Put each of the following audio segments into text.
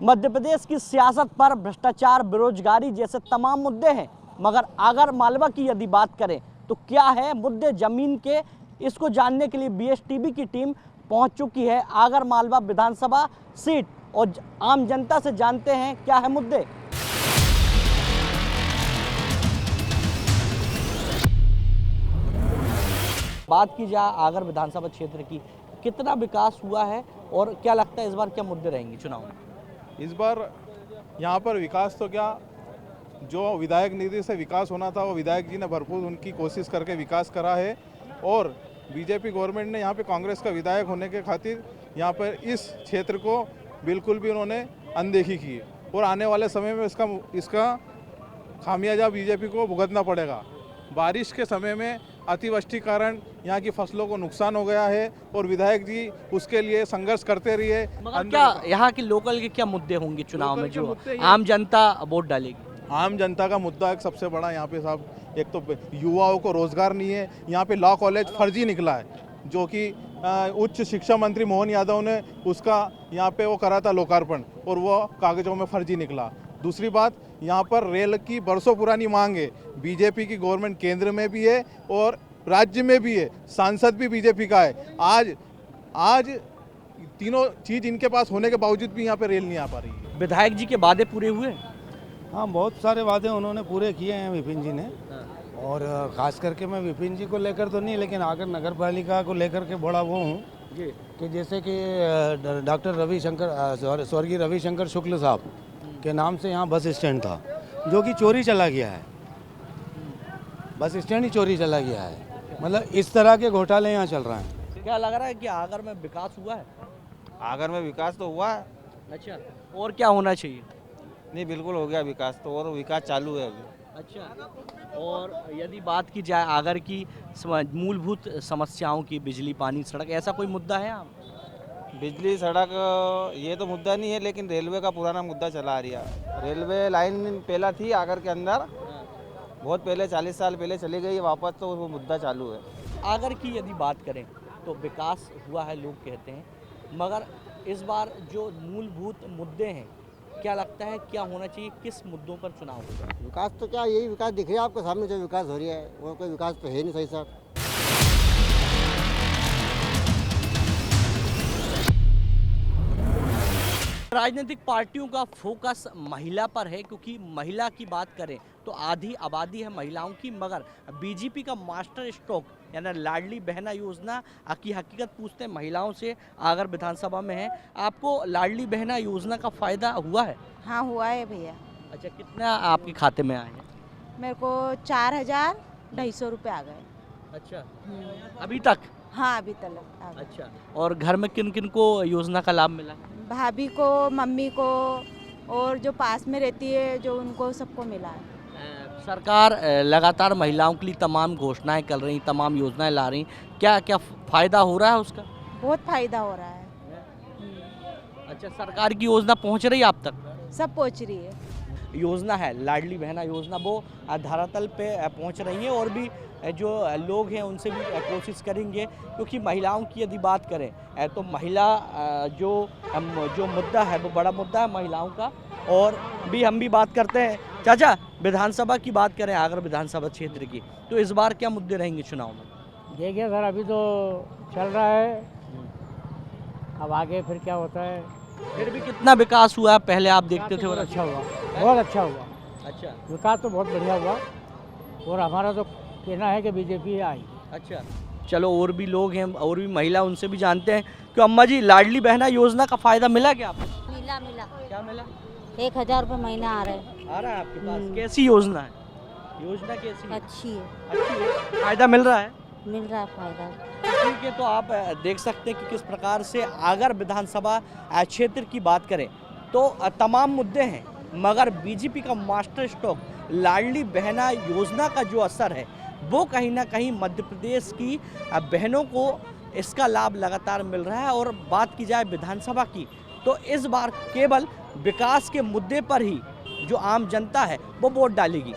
मध्य प्रदेश की सियासत पर भ्रष्टाचार, बेरोजगारी जैसे तमाम मुद्दे हैं, मगर आगर मालवा की यदि बात करें तो क्या है मुद्दे जमीन के, इसको जानने के लिए बीएसटीवी की टीम पहुंच चुकी है आगर मालवा विधानसभा सीट और आम जनता से जानते हैं क्या है मुद्दे। बात की जाए आगर विधानसभा क्षेत्र की, कितना विकास हुआ है और क्या लगता है इस बार क्या मुद्दे रहेंगे चुनाव में? इस बार यहाँ पर विकास तो क्या, जो विधायक निधि से विकास होना था वो विधायक जी ने भरपूर उनकी कोशिश करके विकास करा है। और बीजेपी गवर्नमेंट ने यहाँ पे कांग्रेस का विधायक होने के खातिर यहाँ पर इस क्षेत्र को बिल्कुल भी उन्होंने अनदेखी की और आने वाले समय में इसका खामियाजा बीजेपी को भुगतना पड़ेगा। बारिश के समय में अतिवृष्टि कारण यहाँ की फसलों को नुकसान हो गया है और विधायक जी उसके लिए संघर्ष करते रहिए। मगर क्या यहाँ के लोकल के क्या मुद्दे होंगे चुनाव में जो आम जनता वोट डालेगी? आम जनता का मुद्दा एक सबसे बड़ा यहाँ पे साहब, एक तो युवाओं को रोजगार नहीं है। यहाँ पे लॉ कॉलेज फर्जी निकला है, जो कि उच्च शिक्षा मंत्री मोहन यादव ने उसका यहाँ पे वो करा था लोकार्पण और वो कागजों में फर्जी निकला। दूसरी बात, यहाँ पर रेल की बरसों पुरानी मांग है, बीजेपी की गवर्नमेंट केंद्र में भी है और राज्य में भी है, सांसद भी बीजेपी का है। आज तीनों चीज इनके पास होने के बावजूद भी यहाँ पे रेल नहीं आ पा रही है। विधायक जी के वादे पूरे हुए? हाँ, बहुत सारे वादे उन्होंने पूरे किए हैं विपिन जी ने। और ख़ास करके मैं विपिन जी को लेकर तो नहीं, लेकिन आगर नगर पालिका को लेकर के बड़ा वो हूँ कि जैसे कि डॉक्टर रविशंकर, स्वर्गीय रविशंकर शुक्ल साहब के नाम से यहाँ बस स्टैंड था, जो कि चोरी चला गया है। बस स्टैंड ही चोरी चला गया है। मतलब इस तरह के घोटाले यहाँ चल रहे हैं। क्या लग रहा है कि आगर में विकास हुआ है? आगर में विकास तो हुआ है। अच्छा, और क्या होना चाहिए? नहीं, बिल्कुल हो गया विकास तो, और विकास चालू है अभी। अच्छा, और यदि बात की जाए आगर की मूलभूत समस्याओं की, बिजली, पानी, सड़क, ऐसा कोई मुद्दा है यहाँ? बिजली, सड़क ये तो मुद्दा नहीं है, लेकिन रेलवे का पुराना मुद्दा चला आ रहा है। रेलवे लाइन पहला थी आगर के अंदर, बहुत पहले 40 साल पहले चली गई, वापस तो वो मुद्दा चालू है। आगर की यदि बात करें तो विकास हुआ है लोग कहते हैं, मगर इस बार जो मूलभूत मुद्दे हैं, क्या लगता है क्या होना चाहिए, किस मुद्दों पर चुनाव होगा? विकास तो क्या, यही विकास दिख रहा है आपके सामने, जो विकास हो रही है वो कोई विकास तो है नहीं सही सर। राजनीतिक पार्टियों का फोकस महिला पर है, क्योंकि महिला की बात करें तो आधी आबादी है महिलाओं की, मगर बीजेपी का मास्टर स्ट्रोक यानी लाडली बहना योजना की हकीकत पूछते हैं महिलाओं से आगर विधानसभा में है। आपको लाडली बहना योजना का फायदा हुआ है? हाँ, हुआ है भैया। अच्छा, कितना आपके खाते में आए हैं? मेरे को 4,250 रुपये आ गए। अच्छा, अभी तक? हाँ, अभी तक आ गए। अच्छा, और घर में किन किन को योजना का लाभ मिला? भाभी को, मम्मी को, और जो पास में रहती है जो उनको सबको मिला है। सरकार लगातार महिलाओं के लिए तमाम घोषणाएं कर रही, तमाम योजनाएं ला रही, क्या क्या फायदा हो रहा है उसका? बहुत फायदा हो रहा है। अच्छा, सरकार की योजना पहुंच रही है आप तक? सब पहुंच रही है। योजना है लाडली बहना योजना, वो धरातल पे पहुंच रही है और भी जो लोग हैं उनसे भी कोशिश करेंगे, क्योंकि महिलाओं की यदि बात करें तो महिला जो मुद्दा है वो बड़ा मुद्दा है महिलाओं का। और भी हम भी बात करते हैं। चाचा, विधानसभा की बात करें आगर विधानसभा क्षेत्र की, तो इस बार क्या मुद्दे रहेंगे चुनाव में? देखिए सर, अभी तो चल रहा है, अब आगे फिर क्या होता है। फिर भी कितना विकास हुआ है पहले आप देखते थे? बहुत अच्छा हुआ, बहुत अच्छा हुआ। अच्छा, विकास तो बहुत बढ़िया हुआ और हमारा तो कहना है कि बीजेपी आई। अच्छा, चलो, और भी लोग हैं और भी महिला, उनसे भी जानते हैं। क्यों अम्मा जी, लाडली बहना योजना का फायदा मिला क्या आपको? मिला। क्या मिला? 1,000 रुपये महीना आ रहा है। आ रहा है आपके पास? कैसी योजना है? योजना कैसी है? अच्छी है। अच्छी है, फायदा मिल रहा है? मिल रहा है फायदा। ठीक है, तो आप देख सकते हैं कि किस प्रकार से आगर विधानसभा क्षेत्र की बात करें तो तमाम मुद्दे हैं, मगर बीजेपी का मास्टर स्ट्रोक लाडली बहना योजना का जो असर है वो कहीं ना कहीं मध्य प्रदेश की बहनों को इसका लाभ लगातार मिल रहा है। और बात की जाए विधानसभा की तो इस बार केवल विकास के मुद्दे पर ही जो आम जनता है वो वोट डालेगी।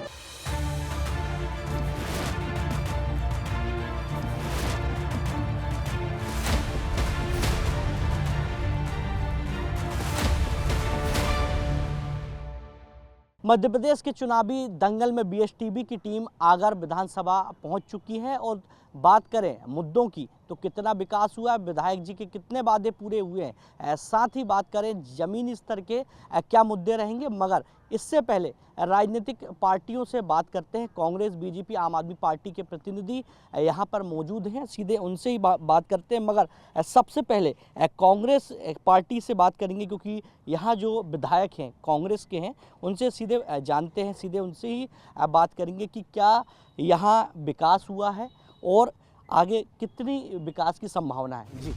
मध्य प्रदेश के चुनावी दंगल में बीएसटीबी की टीम आगर विधानसभा पहुंच चुकी है और बात करें मुद्दों की तो कितना विकास हुआ है, विधायक जी के कितने वादे पूरे हुए हैं, साथ ही बात करें जमीनी स्तर के क्या मुद्दे रहेंगे। मगर इससे पहले राजनीतिक पार्टियों से बात करते हैं। कांग्रेस, बीजेपी, आम आदमी पार्टी के प्रतिनिधि यहाँ पर मौजूद हैं, सीधे उनसे ही बात करते हैं। मगर सबसे पहले कांग्रेस पार्टी से बात करेंगे क्योंकि यहाँ जो विधायक हैं कांग्रेस के हैं, उनसे सीधे जानते हैं, सीधे उनसे ही बात करेंगे कि क्या यहाँ विकास हुआ है और आगे कितनी विकास की संभावना है। जी,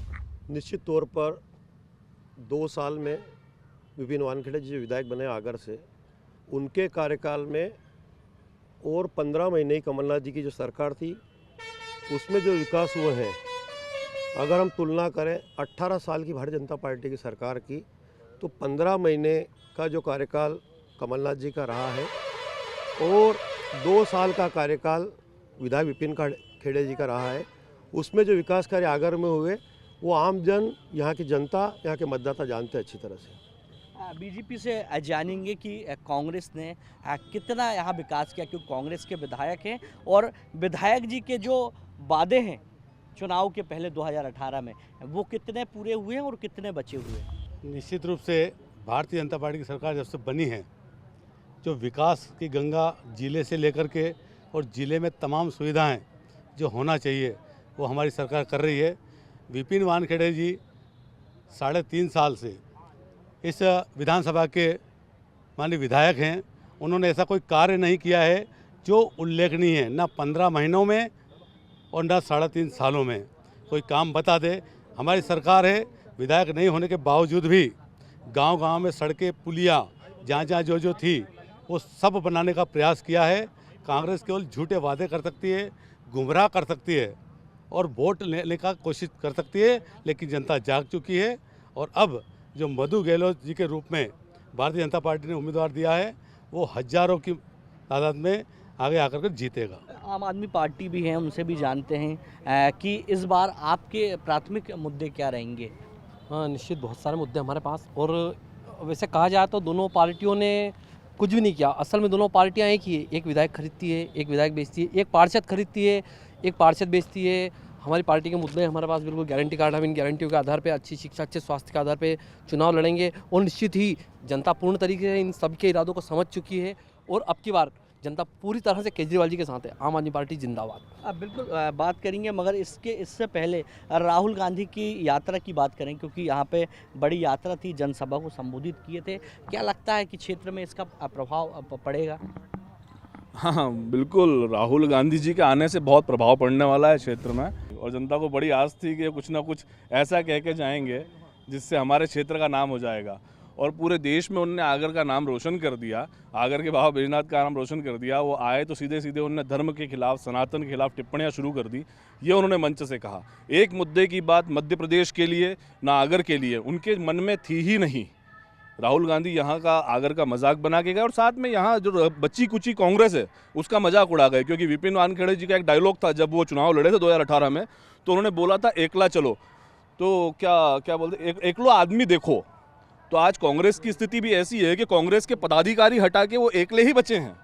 निश्चित तौर पर 2 साल में विपिन वानखेड़े जी विधायक बने आगर से, उनके कार्यकाल में और 15 महीने कमलनाथ जी की जो सरकार थी उसमें जो विकास हुए हैं, अगर हम तुलना करें 18 साल की भारतीय जनता पार्टी की सरकार की, तो 15 महीने का जो कार्यकाल कमलनाथ जी का रहा है और 2 साल का कार्यकाल विधायक विपिन खेड़े जी का रहा है, उसमें जो विकास कार्य आगर में हुए वो आम जन, यहाँ की जनता, यहाँ के मतदाता जानते हैं अच्छी तरह से। बीजेपी से जानेंगे कि कांग्रेस ने कितना यहाँ विकास किया, क्योंकि कांग्रेस के विधायक हैं और विधायक जी के जो वादे हैं चुनाव के पहले 2018 में, वो कितने पूरे हुए हैं और कितने बचे हुए हैं। निश्चित रूप से भारतीय जनता पार्टी की सरकार जब से बनी है, जो विकास की गंगा जिले से लेकर के और जिले में तमाम सुविधाएं जो होना चाहिए वो हमारी सरकार कर रही है। विपिन वानखेड़े जी 3.5 साल से इस विधानसभा के माननीय विधायक हैं। उन्होंने ऐसा कोई कार्य नहीं किया है जो उल्लेखनीय है, ना 15 महीनों में और ना 3.5 सालों में कोई काम बता दे। हमारी सरकार है, विधायक नहीं होने के बावजूद भी गांव-गांव में सड़कें, पुलिया जहाँ जो थी वो सब बनाने का प्रयास किया है। कांग्रेस केवल झूठे वादे कर सकती है, गुमराह कर सकती है और वोट लेने का कोशिश कर सकती है, लेकिन जनता जाग चुकी है। और अब जो मधु गहलोत जी के रूप में भारतीय जनता पार्टी ने उम्मीदवार दिया है, वो हजारों की तादाद में आगे आकर के जीतेगा। आम आदमी पार्टी भी है, उनसे भी जानते हैं कि इस बार आपके प्राथमिक मुद्दे क्या रहेंगे। हाँ, निश्चित बहुत सारे मुद्दे हमारे पास, और वैसे कहा जाए तो दोनों पार्टियों ने कुछ भी नहीं किया। असल में दोनों पार्टियां एक ही है, एक विधायक खरीदती है, एक विधायक बेचती है, एक पार्षद खरीदती है, एक पार्षद बेचती है। हमारी पार्टी के मुद्दे हमारे पास बिल्कुल गारंटी कार्ड, हम इन गारंटियों के आधार पे अच्छी शिक्षा, अच्छे स्वास्थ्य के आधार पे चुनाव लड़ेंगे और निश्चित ही जनता पूर्ण तरीके से इन सबके इरादों को समझ चुकी है और अब की बार जनता पूरी तरह से केजरीवाल जी के साथ है। आम आदमी पार्टी जिंदाबाद। अब बिल्कुल बात करेंगे, मगर इससे पहले राहुल गांधी की यात्रा की बात करें, क्योंकि यहाँ पे बड़ी यात्रा थी, जनसभा को संबोधित किए थे। क्या लगता है कि क्षेत्र में इसका प्रभाव पड़ेगा। हाँ, बिल्कुल राहुल गांधी जी के आने से बहुत प्रभाव पड़ने वाला है क्षेत्र में, और जनता को बड़ी आस थी कि कुछ ना कुछ ऐसा कह के जाएंगे जिससे हमारे क्षेत्र का नाम हो जाएगा। और पूरे देश में उन्होंने आगर का नाम रोशन कर दिया, आगर के बाबा बैजनाथ का नाम रोशन कर दिया। वो आए तो सीधे सीधे उन्होंने धर्म के खिलाफ, सनातन के खिलाफ टिप्पणियां शुरू कर दी। ये उन्होंने मंच से कहा। एक मुद्दे की बात मध्य प्रदेश के लिए ना आगर के लिए उनके मन में थी ही नहीं। राहुल गांधी यहाँ का आगर का मजाक बना के गए और साथ में यहाँ जो बच्ची कुची कांग्रेस है उसका मजाक उड़ा गए। क्योंकि विपिन वानखेड़े जी का एक डायलॉग था जब वो चुनाव लड़े थे 2018 में, तो उन्होंने बोला था एकला चलो, तो क्या बोलते, एकलो आदमी देखो। तो आज कांग्रेस की स्थिति भी ऐसी है कि कांग्रेस के पदाधिकारी हटा के वो एकले ही बचे हैं।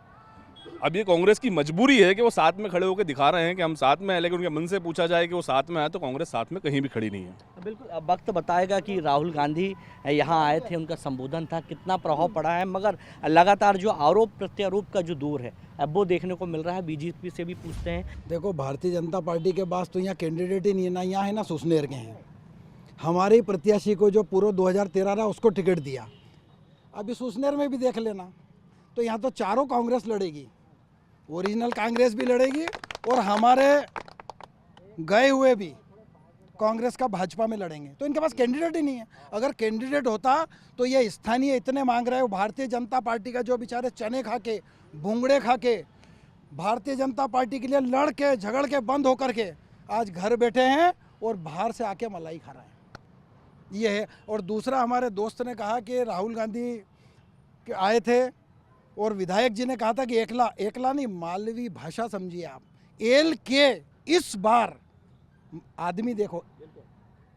अब ये कांग्रेस की मजबूरी है कि वो साथ में खड़े होकर दिखा रहे हैं कि हम साथ में हैं, लेकिन उनके मन से पूछा जाए कि वो साथ में आए तो कांग्रेस साथ में कहीं भी खड़ी नहीं है। बिल्कुल, अब वक्त बताएगा कि राहुल गांधी यहाँ आए थे, उनका संबोधन था, कितना प्रभाव पड़ा है। मगर लगातार जो आरोप प्रत्यारोप का जो दौर है अब वो देखने को मिल रहा है। बीजेपी से भी पूछते हैं। देखो, भारतीय जनता पार्टी के पास तो यहाँ कैंडिडेट ही नहीं है, ना यहाँ है ना सुसनेर के हैं। हमारे प्रत्याशी को जो पूरा 2013 रहा उसको टिकट दिया, अभी सुसनेर में भी देख लेना। तो यहाँ तो चारों कांग्रेस लड़ेगी, ओरिजिनल कांग्रेस भी लड़ेगी और हमारे गए हुए भी कांग्रेस का भाजपा में लड़ेंगे। तो इनके पास कैंडिडेट ही नहीं है। अगर कैंडिडेट होता तो ये स्थानीय इतने मांग रहे हो, भारतीय जनता पार्टी का जो बेचारे चने खा के, भूंगड़े खा के, भारतीय जनता पार्टी के लिए लड़ के झगड़ के बंद होकर के आज घर बैठे हैं और बाहर से आके मलाई खा रहे हैं, ये है। और दूसरा, हमारे दोस्त ने कहा कि राहुल गांधी के आए थे और विधायक जी ने कहा था कि एकला नहीं, मालवी भाषा समझिए आप, एल के इस बार आदमी देखो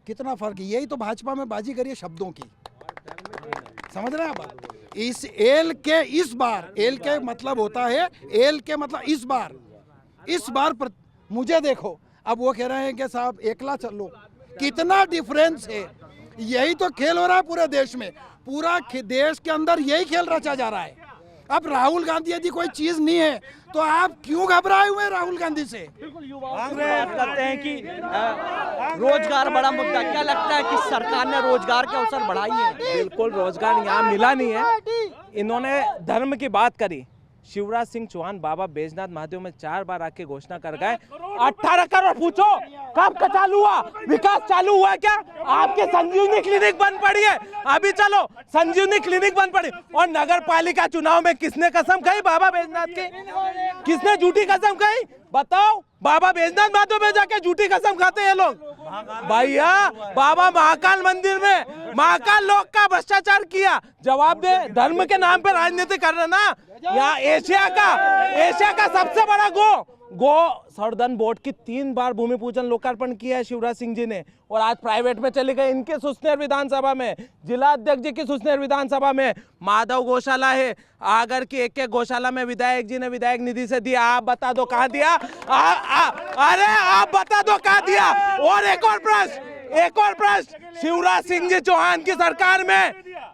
कितना फर्क है। यही तो भाजपा में बाजी करिए शब्दों की, समझ रहे हैं आप। इस एल के इस बार, एल के मतलब होता है, एल के मतलब इस बार मुझे देखो, अब वो कह रहे हैं कि साहब एकला चलो, कितना डिफरेंस है। यही तो खेल हो रहा है पूरे देश में, पूरा देश के अंदर यही खेल रचा जा रहा है। अब राहुल गांधी यदि कोई चीज नहीं है तो आप क्यों घबराए हुए राहुल गांधी से? बिल्कुल, युवाओं से बात करते हैं कि रोजगार बड़ा मुद्दा, क्या लगता है कि सरकार ने रोजगार के अवसर बढ़ाई है? बिल्कुल, रोजगार यहाँ मिला नहीं है। इन्होंने धर्म की बात करी, शिवराज सिंह चौहान बाबा बैजनाथ महादेव में 4 बार आके घोषणा कर गए। 18 करोड़ पूछो कब का चालू हुआ? विकास चालू हुआ क्या? आपके संजीवनी क्लिनिक बंद पड़ी है, अभी चलो संजीवनी क्लिनिक बंद पड़ी। और नगर पालिका चुनाव में किसने कसम खाई बाबा बैजनाथ की? किसने झूठी कसम खाई बताओ? बाबा बैजनाथ महादेव में जाके झूठी कसम खाते हैं लोग। भैया बाबा महाकाल मंदिर में महाकाल लोग का भ्रष्टाचार किया, जवाब दे। धर्म के नाम पे राजनीति कर रहे ना। यहाँ एशिया का सबसे बड़ा गो संवर्धन बोर्ड की 3 बार भूमि पूजन लोकार्पण किया है शिवराज सिंह जी ने, और आज प्राइवेट में चले गए। इनके सुसनेर विधानसभा में, जिला अध्यक्ष जी की सुसनेर विधानसभा में माधव गौशाला है, आगर की एक गौशाला में विधायक जी ने विधायक निधि से दिया। आप बता दो कहाँ दिया? अरे आप बता दो कहाँ दिया? और एक और प्रश्न, शिवराज सिंह जी चौहान की सरकार में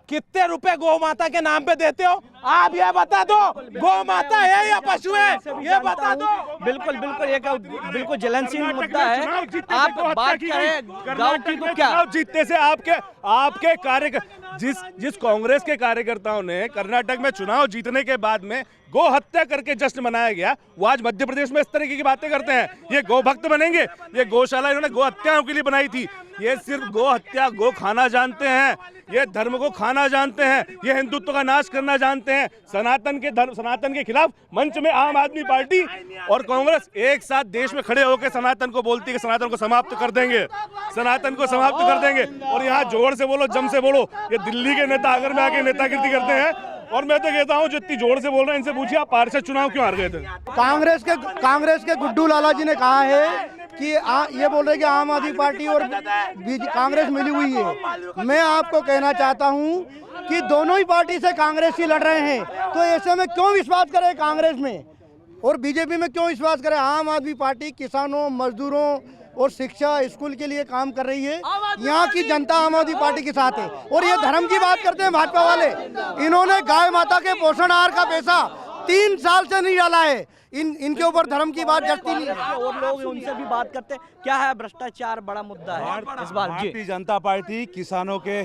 कितने रुपए गौ माता के नाम पे देते हो? आप ये बता दो, गौ माता है या पशु है, ये बता दो। बिल्कुल, बिल्कुल ज्वलनशील मुद्दा है। आप बात करें गांव की तो क्या जीतने से आपके जिस कांग्रेस के कार्यकर्ताओं ने कर्नाटक में चुनाव जीतने के बाद में गौ हत्या करके जश्न मनाया गया, वो आज मध्य प्रदेश में इस तरीके की बातें करते हैं। ये गौ भक्त बनेंगे? ये गौशाला इन्होंने गौ हत्याओं के लिए बनाई थी। ये सिर्फ गौ हत्या, गौ खाना जानते हैं, ये धर्म को खाना जानते हैं, ये हिंदुत्व का नाश करना जानते हैं। सनातन के खिलाफ मंच में आम आदमी पार्टी और कांग्रेस एक साथ देश में खड़े होकर सनातन को बोलती है कि सनातन को समाप्त कर देंगे, सनातन को समाप्त कर देंगे। और यहाँ जोर से बोलो, जम से बोलो। ये दिल्ली के नेता आगर में आके नेतागिरी करते हैं, और मैं तो कहता हूँ जितनी जोर से बोल रहे हैं इनसे पूछिए आप पार्षद चुनाव क्यों हार गए थे? कांग्रेस के गुड्डू लाला जी ने कहा है कि ये बोल रहे कि आम आदमी पार्टी और कांग्रेस मिली हुई है। मैं आपको कहना चाहता हूं कि दोनों ही पार्टी से कांग्रेस ही लड़ रहे हैं, तो ऐसे में क्यों विश्वास करें कांग्रेस में और बीजेपी में क्यों विश्वास करें? आम आदमी पार्टी किसानों, मजदूरों और शिक्षा, स्कूल के लिए काम कर रही है। यहाँ की जनता आम आदमी पार्टी के साथ है। और ये धर्म की बात करते हैं भाजपा वाले, इन्होंने गाय माता के पोषण आहार का पैसा 3 साल से नहीं डाला है। इनके ऊपर धर्म की बात जचती नहीं है। और लोग उनसे भी बात करते हैं, क्या है भ्रष्टाचार बड़ा मुद्दा है इस बार? भारतीय जनता पार्टी किसानों के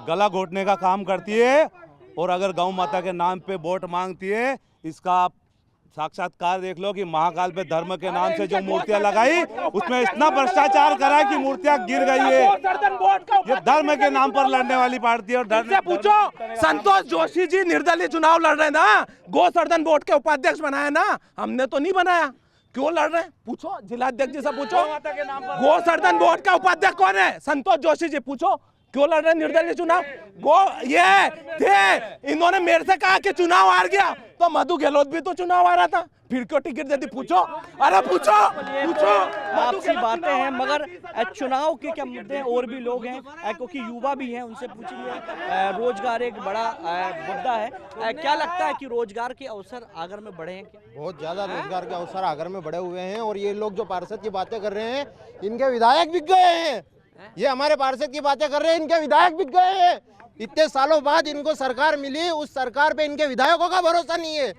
गला घोटने का काम करती है, और अगर गौ माता के नाम पे वोट मांगती है, इसका आप साक्षात्कार देख लो कि महाकाल पे धर्म के नाम से जो मूर्तियां लगाई उसमें इतना भ्रष्टाचार करा है कि मूर्तियां गिर गई है। ये धर्म के नाम पर लड़ने वाली पार्टी है। और धर्म से पूछो, संतोष जोशी जी निर्दलीय चुनाव लड़ रहे हैं ना, गो संवर्धन बोर्ड के उपाध्यक्ष बनाया ना, हमने तो नहीं बनाया। क्यों लड़ रहे हैं पूछो, जिला अध्यक्ष जी से पूछो। गो संवर्धन बोर्ड का उपाध्यक्ष कौन है? संतोष जोशी जी, पूछो क्यों लड़ रहे हैं निर्दलीय चुनाव? ये थे, इन्होंने मेरे से कहा कि चुनाव हार गया, तो मधु गहलोत भी तो चुनाव आ रहा था, फिर क्यों टिकट देती? पूछो, अरे पूछो। आपसी बातें हैं, मगर चुनाव के क्या मुद्दे हैं? और भी लोग हैं क्योंकि युवा भी हैं, उनसे पूछेंगे। रोजगार एक बड़ा मुद्दा है, क्या लगता है कि रोजगार के अवसर आगर में बढ़े हैं क्या? बहुत ज़्यादा रोजगार के अवसर आगर में बढ़े हुए हैं। और ये लोग जो पार्षद की बातें कर रहे हैं, इनके विधायक बिक गए हैं। ये हमारे पार्षद की बातें कर रहे हैं, इनके विधायक बिक गए हैं। इतने सालों बाद इनको सरकार मिली, उस सरकार पे इनके विधायकों का भरोसा नहीं है।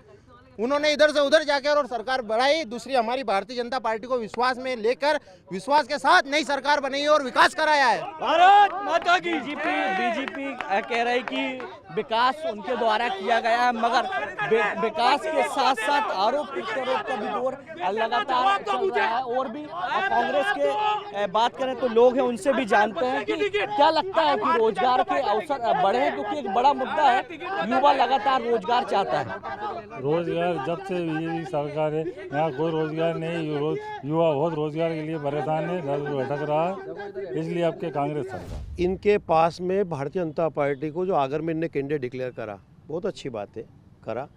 उन्होंने इधर से उधर जाकर और सरकार बढ़ाई। दूसरी हमारी भारतीय जनता पार्टी को विश्वास में लेकर विश्वास के साथ नई सरकार बनाई और विकास कराया है। भारत माता की। बीजेपी कह रही कि विकास उनके द्वारा किया गया है, मगर विकास के साथ साथ आरोप प्रत्यारोप का भी दौर लगातार चल रहा है। और भी कांग्रेस के बात करें तो लोग हैं, उनसे भी जानते हैं कि क्या लगता है कि रोजगार के अवसर बढ़े हैं, क्योंकि एक बड़ा मुद्दा है, युवा लगातार रोजगार चाहता है। रोजगार जब से बीजेपी सरकार है यहाँ कोई रोजगार नहीं, युवा बहुत रोजगार के लिए परेशान है, भटक रहा है, इसलिए आपके कांग्रेस सरकार। इनके पास में भारतीय जनता पार्टी को जो आगर में इनने कैंडिडेट डिक्लेयर करा, बहुत अच्छी बात है, करा।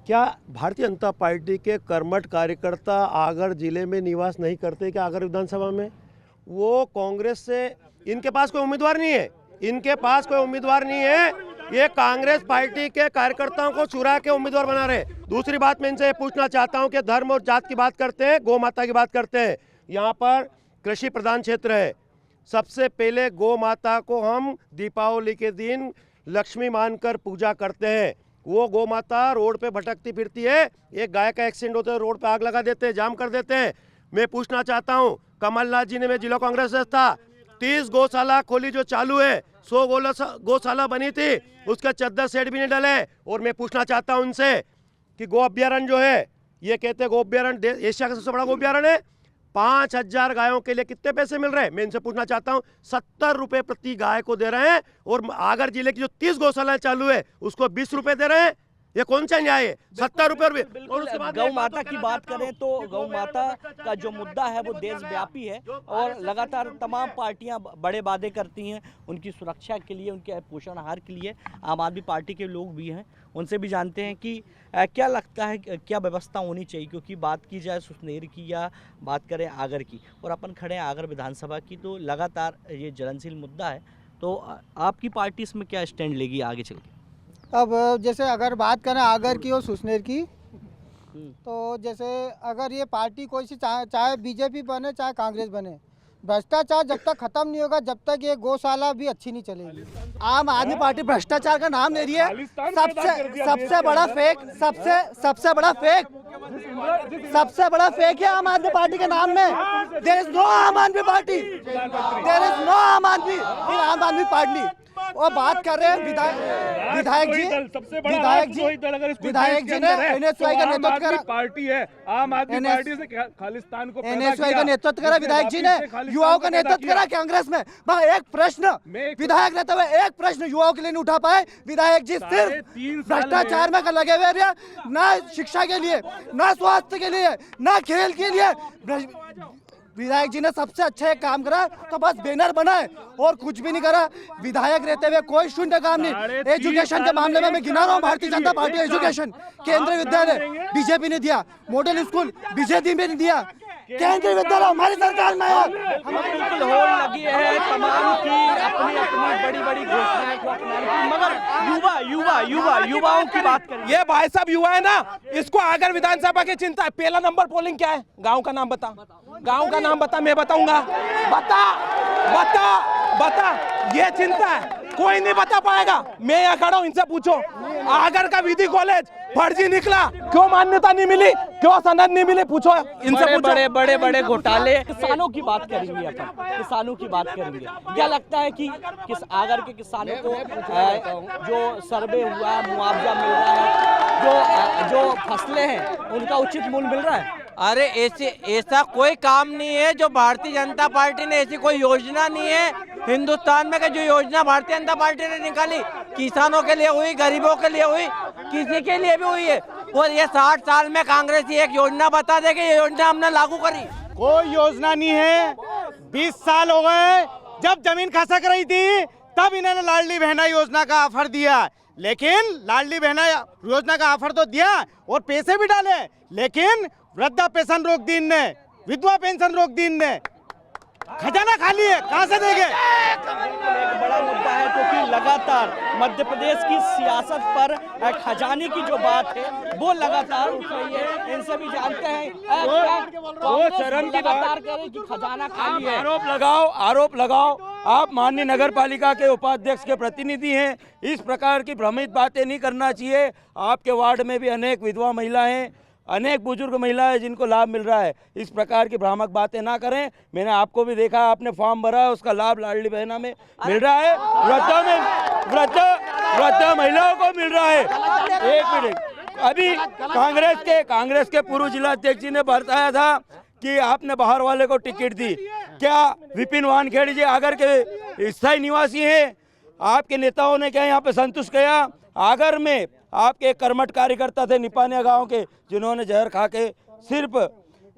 क्या भारतीय जनता पार्टी के कर्मठ कार्यकर्ता आगर जिले में निवास नहीं करते क्या? आगर विधानसभा में वो कांग्रेस से, इनके पास कोई उम्मीदवार नहीं है, इनके पास कोई उम्मीदवार नहीं है, ये कांग्रेस पार्टी के कार्यकर्ताओं को चुरा के उम्मीदवार बना रहे। दूसरी बात मैं इनसे ये पूछना चाहता हूं कि धर्म और जात की बात करते हैं, गौ माता की बात करते हैं। यहाँ पर कृषि प्रधान क्षेत्र है। सबसे पहले गौ माता को हम दीपावली के दिन लक्ष्मी मानकर पूजा करते हैं। वो गौ माता रोड पे भटकती फिरती है, एक गाय का एक्सीडेंट होता है, रोड पे आग लगा देते हैं, जाम कर देते हैं। मैं पूछना चाहता हूँ, कमलनाथ जी ने, मैं जिला कांग्रेस था, 30 गौशाला खोली जो चालू है, 100 गौशाला बनी थी, उसके चद्दर सेट भी नहीं डले। और मैं पूछना चाहता हूँ उनसे कि गौ अभ्यारण्य जो है, ये कहते हैं गौ अभ्यारण्य एशिया का सबसे बड़ा गौ अभ्यारण्य है, 5000 गायों के लिए कितने पैसे मिल रहे हैं? मैं इनसे पूछना चाहता हूँ, 70 रुपए प्रति गाय को दे रहे हैं, और आगर जिले की जो 30 गौशालाएं चालू है उसको 20 रुपए दे रहे हैं। ये कौन सा न्याय है? 70 रुपए। बिल्कुल, गौ माता की बात करें तो गौ माता का जो मुद्दा है वो देशव्यापी है और लगातार तमाम पार्टियां बड़े वादे करती हैं उनकी सुरक्षा के लिए, उनके पोषण आहार के लिए। आम आदमी पार्टी के लोग भी हैं, उनसे भी जानते हैं कि क्या लगता है, क्या व्यवस्था होनी चाहिए, क्योंकि बात की जाए सुसनेर की या बात करें आगर की, और अपन खड़े हैं आगर विधानसभा की, तो लगातार ये ज्वलनशील मुद्दा है। तो आपकी पार्टी इसमें क्या स्टैंड लेगी आगे चल के? अब जैसे अगर बात करें आगर की और सुसनेर की, तो जैसे अगर ये पार्टी कोई सी चाहे बीजेपी बने चाहे कांग्रेस बने, भ्रष्टाचार जब तक खत्म नहीं होगा जब तक ये गौशाला भी अच्छी नहीं चलेगी। आम आदमी पार्टी भ्रष्टाचार का नाम ले रही है, सबसे बड़ा फेक है आम आदमी पार्टी के नाम में। देयर इज नो आम आदमी पार्टी, देयर इज नो आम आदमी पार्टी। और बात कर रहे हैं विधायक जी ने एनएसवाई का नेतृत्व करा, पार्टी है आम आदमी पार्टी से खालिस्तान को एनएसवाई का नेतृत्व करा विधायक जी ने, युवाओं का नेतृत्व करा कांग्रेस में। एक प्रश्न विधायक रहते हुए एक प्रश्न युवाओं के लिए नहीं उठा पाए विधायक जी, सिर्फ भ्रष्टाचार में लगे हुए रहे, ना शिक्षा के लिए, ना स्वास्थ्य के लिए, ना खेल के लिए। विधायक जी ने सबसे अच्छा एक काम करा तो बस बैनर बनाए और कुछ भी नहीं करा। विधायक रहते हुए कोई शून्य काम नहीं। एजुकेशन के मामले में मैं गिना रहा हूँ, भारतीय जनता पार्टी एजुकेशन, केंद्रीय विद्यालय बीजेपी ने दिया, मॉडल स्कूल बीजेपी ने दिया, केंद्रीय विद्यालय हमारी सरकार में है। बिल्कुल होड़ लगी है तमाम की अपनी अपनी बड़ी बड़ी घोषणाएं को अपनाने की, मगर युवाओं की बात करें। ये भाई साहब युवा है ना, इसको आगर विधानसभा की चिंता है। पहला नंबर पोलिंग क्या है? गांव का नाम बता, गांव का नाम बता, मैं बताऊंगा। बता ये चिंता है, कोई नहीं बता पाएगा। मैं यहाँ खड़ा हूँ, इनसे पूछो। आगर का विधि कॉलेज फर्जी निकला, क्यों मान्यता नहीं मिली, क्यों सनद नहीं मिली, पूछो इनसे। बड़े घोटाले। किसानों की बात करेंगे अपन, किसानों की बात करेंगे। क्या लगता है कि आगर के किसानों को जो सर्वे हुआ, मुआवजा मिल रहा है, जो फसलें हैं उनका उचित मूल्य मिल रहा है? अरे ऐसा कोई काम नहीं है जो भारतीय जनता पार्टी ने, ऐसी कोई योजना नहीं है हिंदुस्तान में कि जो योजना भारतीय जनता पार्टी ने निकाली किसानों के लिए हुई, गरीबों के लिए हुई, किसी के लिए भी हुई है। और ये 60 साल में कांग्रेस एक योजना बता दे कि ये योजना हमने लागू करी। कोई योजना नहीं है। 20 साल हो गए, जब जमीन खसक रही थी तब इन्होंने लाडली बहना योजना का ऑफर दिया, लेकिन लाडली बहना योजना का ऑफर तो दिया और पैसे भी डाले, लेकिन वृद्धा पेंशन रोक दी इनने, विधवा पेंशन रोक दी इनने, खजाना खाली है, कहां से देंगे? एक बड़ा मुद्दा है क्योंकि लगातार मध्य प्रदेश की सियासत पर खजाने की जो बात है वो लगातार उठ रही है। इनसे भी जानते हैं वो चरम की लगातार करें कि खजाना खाली है। आरोप लगाओ। आप माननीय नगर पालिका के उपाध्यक्ष के प्रतिनिधि हैं, इस प्रकार की भ्रमित बातें नहीं करना चाहिए। आपके वार्ड में भी अनेक विधवा महिलाएं, अनेक बुजुर्ग महिलाएं जिनको लाभ मिल रहा है, इस प्रकार की भ्रामक बातें ना करें। मैंने आपको भी देखा, आपने फॉर्म भरा है, उसका लाभ लाडली बहना में मिल रहा है, वृद्ध महिलाओं को मिल रहा है। एक मिनट, अभी कांग्रेस के पूर्व जिला अध्यक्ष जी ने बताया था कि आपने बाहर वाले को टिकट दी। क्या विपिन वानखेड़े जी आगर के स्थायी निवासी हैं? आपके नेताओं ने क्या यहाँ पे संतुष्ट किया? आगर में आपके कर्मठ कार्यकर्ता थे निपानिया गांव के, जिन्होंने जहर खा के सिर्फ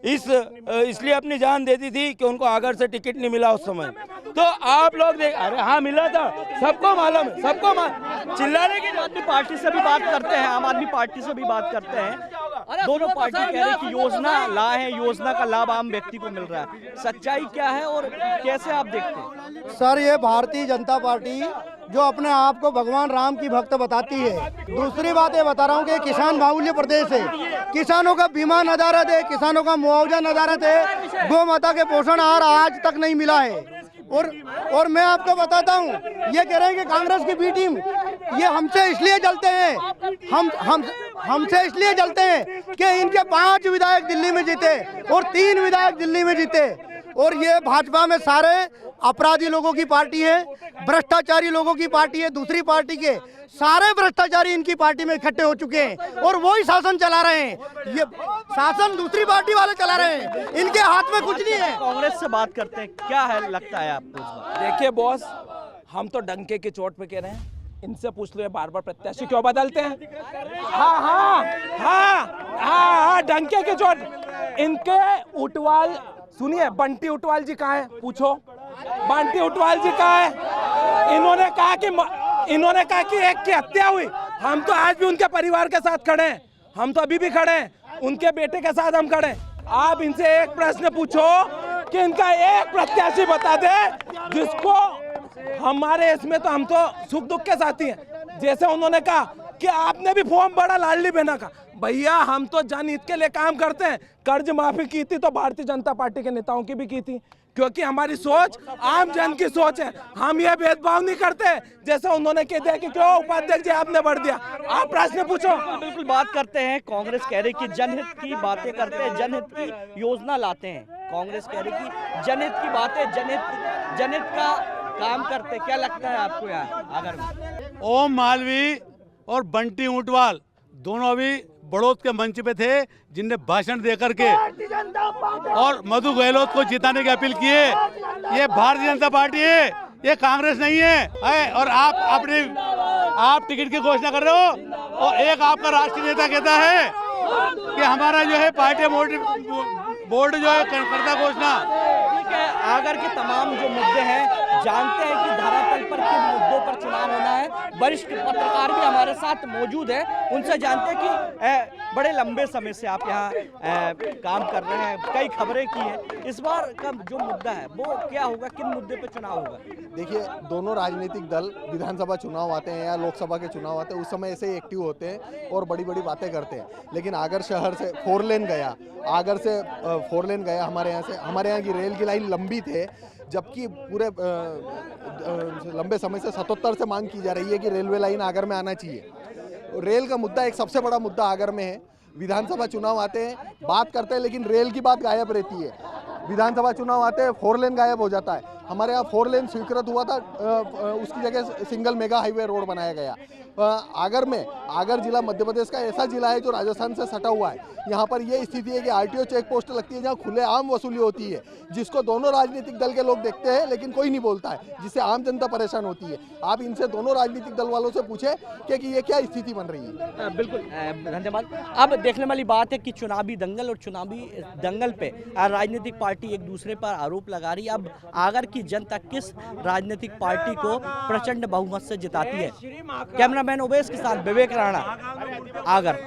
इसलिए अपनी जान दे दी थी कि उनको आगर से टिकट नहीं मिला उस समय। तो आप लोग देख, अरे हाँ मिला था, सबको मालूम है, सबको चिल्लाने की। आम आदमी पार्टी से भी बात करते हैं, आम आदमी पार्टी से भी बात करते हैं। दोनों पार्टी कह रही कि योजना लाए हैं, योजना का लाभ आम व्यक्ति को मिल रहा है, सच्चाई क्या है और कैसे आप देखते हैं? सर, ये भारतीय जनता पार्टी जो अपने आप को भगवान राम की भक्त बताती है। दूसरी बात ये बता रहा हूँ कि किसान बाहुल्य प्रदेश है, किसानों का बीमा नदारत है, किसानों का मुआवजा नदारत है, गौ माता के पोषण आहार आज तक नहीं मिला है। और मैं आपको बताता हूँ, ये कह रहे हैं कि कांग्रेस की बी टीम, ये हमसे इसलिए जलते हैं, हमसे इसलिए जलते हैं कि इनके 5 विधायक दिल्ली में जीते और 3 विधायक दिल्ली में जीते, और ये भाजपा में सारे अपराधी लोगों की पार्टी है, भ्रष्टाचारी लोगों की पार्टी है। दूसरी पार्टी के सारे भ्रष्टाचारी इनकी पार्टी में इकट्ठे हो चुके हैं और वही शासन चला रहे हैं। ये शासन दूसरी पार्टी वाले चला रहे हैं, इनके हाथ में कुछ नहीं है। कांग्रेस से बात करते हैं, क्या है लगता है आपको इस बार? देखिए बॉस, हम तो डंके की चोट पे कह रहे हैं, इनसे पूछ लो ये बार बार प्रत्याशी क्यों बदलते हैं। हाँ, डंके की चोट। इनके उटवाल, सुनिए, बंटी उटवाल जी कहाँ है, पूछो बंटी उटवाल जी कहाँ है। इन्होंने कहा कि एक की हत्या हुई, हम तो आज भी उनके परिवार के साथ खड़े हैं, हम तो अभी भी खड़े हैं, उनके बेटे के साथ हम खड़े हैं। आप इनसे एक प्रश्न पूछो कि इनका एक प्रत्याशी बता दे जिसको हमारे इसमें, तो हम तो सुख दुख के साथी हैं। जैसे उन्होंने कहा कि आपने भी फॉर्म भरा लाडली बहना का, भैया हम तो जनहित के लिए काम करते हैं। कर्ज माफी की थी तो भारतीय जनता पार्टी के नेताओं की भी की थी, क्योंकि हमारी सोच आम जन की सोच है, हम ये भेदभाव नहीं करते। जैसे उन्होंने कह दिया कि क्यों उपाध्यक्ष जी आपने बढ़ दिया, आप प्रश्न पूछो। बिल्कुल बात करते हैं, कांग्रेस कह रही कि जनहित की बातें करते हैं, जनहित की योजना लाते हैं। कांग्रेस कह रही कि जनहित की बातें, जनहित का काम करते। क्या लगता है आपको यहाँ अगर? ओम मालवी और बंटी ऊंटवाल दोनों अभी बड़ौद के मंच पे थे, जिनने भाषण देकर के और मधु गहलोत को जिताने की अपील की है। ये भारतीय जनता पार्टी है, ये कांग्रेस नहीं है। और आप टिकट की घोषणा कर रहे हो और एक आपका राष्ट्रीय नेता कहता है कि हमारा जो है पार्टी बोर्ड जो है करता घोषणा। ठीक है, आगर के तमाम जो मुद्दे हैं, जानते हैं कि धरातल पर किन मुद्दों पर चुनाव होना है। वरिष्ठ पत्रकार भी हमारे साथ मौजूद है, उनसे जानते हैं कि बड़े लंबे समय से आप यहाँ काम कर रहे हैं, कई खबरें की हैं, इस बार का जो मुद्दा है वो क्या होगा, किन मुद्दे पे चुनाव होगा? देखिए, दोनों राजनीतिक दल विधानसभा चुनाव आते हैं या लोकसभा के चुनाव आते हैं, उस समय ऐसे ही एक्टिव होते हैं और बड़ी बड़ी बातें करते हैं। लेकिन आगर शहर से 4 लेन गया, आगर से 4 लेन गया, हमारे यहाँ की रेल की लाइन लंबी थे, जबकि पूरे लंबे समय से 77 से मांग की जा रही है कि रेलवे लाइन आगर में आना चाहिए। रेल का मुद्दा एक सबसे बड़ा मुद्दा आगर में है। विधानसभा चुनाव आते हैं, बात करते हैं, लेकिन रेल की बात गायब रहती है। विधानसभा चुनाव आते हैं, 4 लेन गायब हो जाता है। हमारे यहाँ 4 लेन स्वीकृत हुआ था, उसकी जगह सिंगल मेगा हाईवे रोड बनाया गया। आगर में, आगर जिला मध्य प्रदेश का ऐसा जिला है जो राजस्थान से सटा हुआ है। यहाँ पर ये स्थिति है कि आरटीओ चेक पोस्ट लगती है जहाँ खुलेआम वसूली होती है, जिसको दोनों राजनीतिक दल के लोग देखते हैं लेकिन कोई नहीं बोलता है, जिससे आम जनता परेशान होती है। आप इनसे दोनों राजनीतिक दल वालों से पूछे कि ये क्या स्थिति बन रही है। बिल्कुल, धन्यवाद। अब देखने वाली बात है कि चुनावी दंगल और चुनावी दंगल पे राजनीतिक पार्टी एक दूसरे पर आरोप लगा रही है। अब आगर की जनता किस राजनीतिक पार्टी को प्रचंड बहुमत से जिताती है? कैमरामैन उवैस के साथ विवेक राणा, आगर।